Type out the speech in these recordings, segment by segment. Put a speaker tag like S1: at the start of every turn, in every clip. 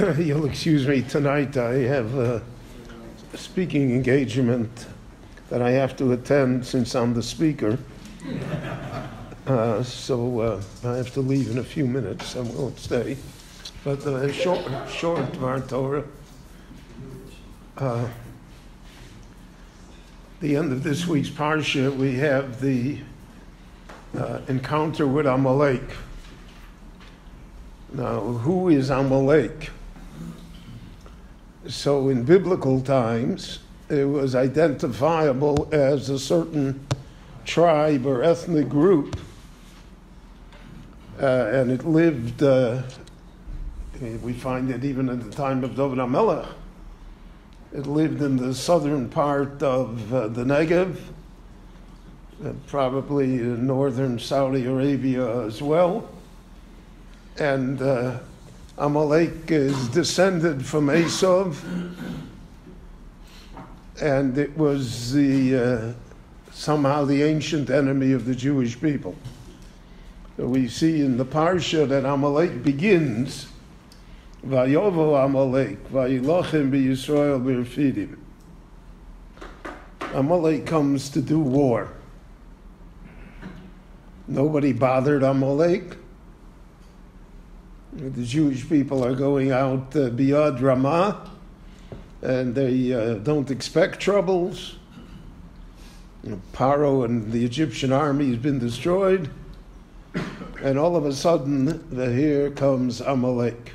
S1: You'll excuse me, tonight I have a speaking engagement that I have to attend since I'm the speaker. So I have to leave in a few minutes. I won't stay. But short Dvar Torah. The end of this week's Parsha, we have the encounter with Amalek. Now, who is Amalek? So in biblical times, it was identifiable as a certain tribe or ethnic group, and it lived, we find it even at the time of David Amalek. It lived in the southern part of the Negev, probably in northern Saudi Arabia as well. And Amalek is descended from Esav, and it was somehow the ancient enemy of the Jewish people. So we see in the Parsha that Amalek begins, Vayovo Amalek, Vayilachem b'Yisrael b'Refidim. Amalek comes to do war. Nobody bothered Amalek. The Jewish people are going out beyond Ramah, and they don't expect troubles. Paro and the Egyptian army has been destroyed, and all of a sudden, here comes Amalek.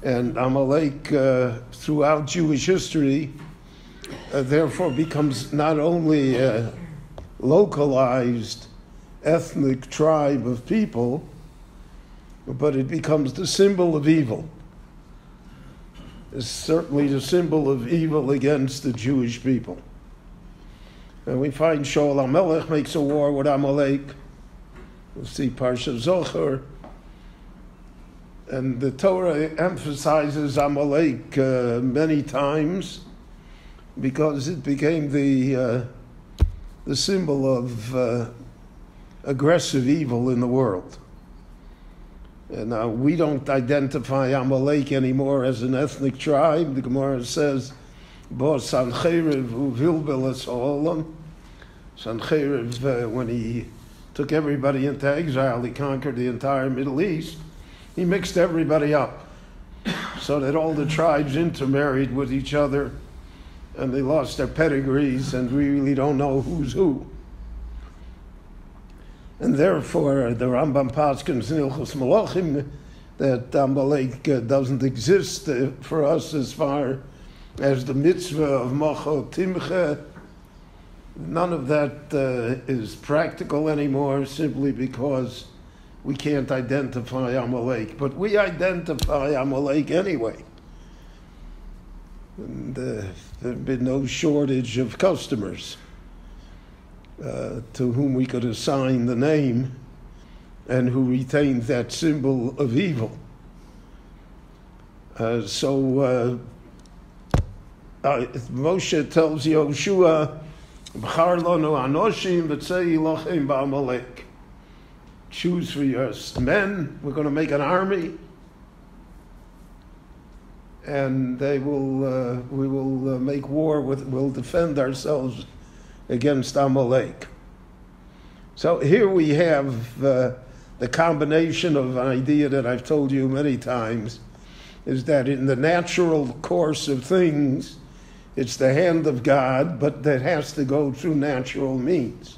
S1: And Amalek, throughout Jewish history, therefore becomes not only a localized ethnic tribe of people, but it becomes the symbol of evil. It's certainly the symbol of evil against the Jewish people. And we find Shaul HaMelech makes a war with Amalek. We'll see Parsha Zohar. And the Torah emphasizes Amalek many times because it became the symbol of aggressive evil in the world. And now we don't identify Amalek anymore as an ethnic tribe. The Gemara says, Bo Sancheriv uvilbel es ha'olam. Sancheriv, when he took everybody into exile, he conquered the entire Middle East. He mixed everybody up so that all the tribes intermarried with each other, and they lost their pedigrees, and we really don't know who's who. And therefore, the Rambam Paskins in Ilchos Malachim that Amalek doesn't exist for us as far as the mitzvah of Macho Timche. None of that is practical anymore, simply because we can't identify Amalek. But we identify Amalek anyway. And there's been no shortage of customers to whom we could assign the name and who retained that symbol of evil. So Moshe tells Yoshua, B'char lanu anoshim v'tzei lachem ba'amalek. Choose for your men, we're going to make an army, and we will make war we'll defend ourselves against Amalek. So here we have the combination of an idea that I've told you many times, is that in the natural course of things, it's the hand of God, but that has to go through natural means.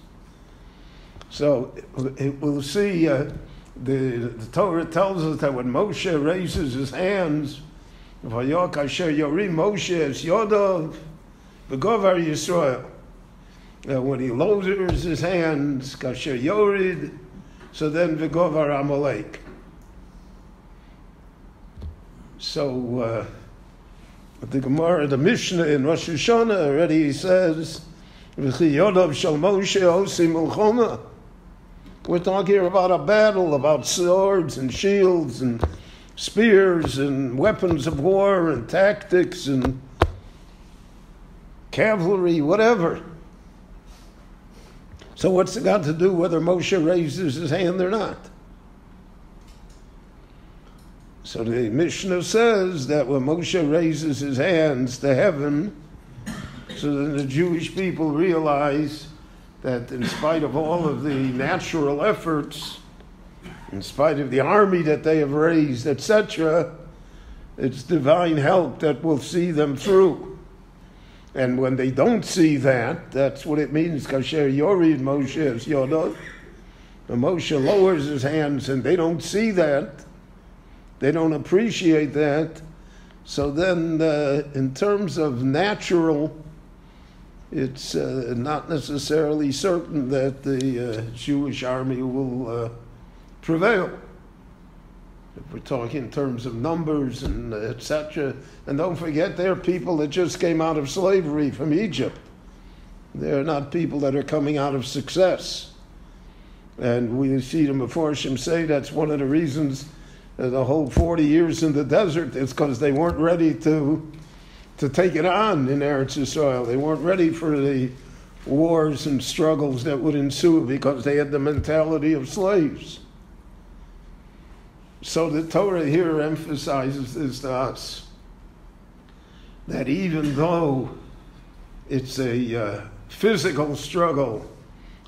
S1: So we'll see, the Torah tells us that when Moshe raises his hands, Vayok asher yorim Moshe es yodov v'govar Yisrael. When he lowers his hands, kasher yorid, so then v'govar Amalek. So the Gemara, the Mishnah in Rosh Hashanah already says, v'chi yodov shel Moshe osim milchoma. We're talking about a battle, about swords and shields and spears and weapons of war and tactics and cavalry, whatever. So what's it got to do whether Moshe raises his hand or not? So the Mishnah says that when Moshe raises his hands to heaven, so that the Jewish people realize that in spite of all of the natural efforts, in spite of the army that they have raised, etc., it's divine help that will see them through. And when they don't see that, that's what it means, Kasher Yorid Moshe es Yodot. And Moshe lowers his hands and they don't see that. They don't appreciate that. So then, in terms of natural, it's not necessarily certain that the Jewish army will prevail. If we're talking in terms of numbers and etc. And don't forget, they're people that just came out of slavery from Egypt. They're not people that are coming out of success. And we see the Meforshim say that's one of the reasons the whole 40 years in the desert is because they weren't ready to take it on in Eretz Yisrael. They weren't ready for the wars and struggles that would ensue because they had the mentality of slaves. So the Torah here emphasizes this to us, that even though it's a physical struggle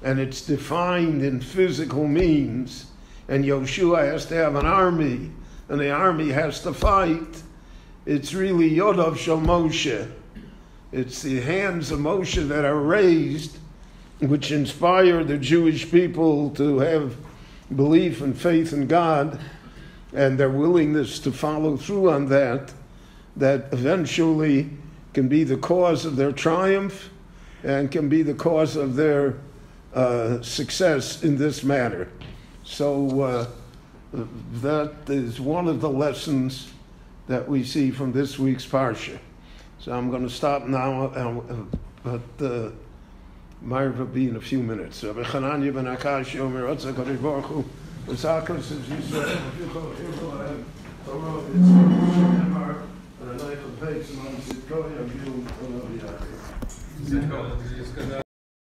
S1: and it's defined in physical means, and Yoshua has to have an army, and the army has to fight, it's really Yodav Shel Moshe. It's the hands of Moshe that are raised, which inspire the Jewish people to have belief and faith in God, and their willingness to follow through on that eventually can be the cause of their triumph and can be the cause of their success in this matter. So that is one of the lessons that we see from this week's Parsha. So I'm going to stop now, but Myra will be in a few minutes. Rabbi Chananya ben Akash, Omer Otzak HaKadosh Baruch Hu, V'Sakos is Yisrael, V'Yuchol Torah, Yitzchak, and a knife of Pei, Simon Sitkoy, Avihu, Olav Yahweh.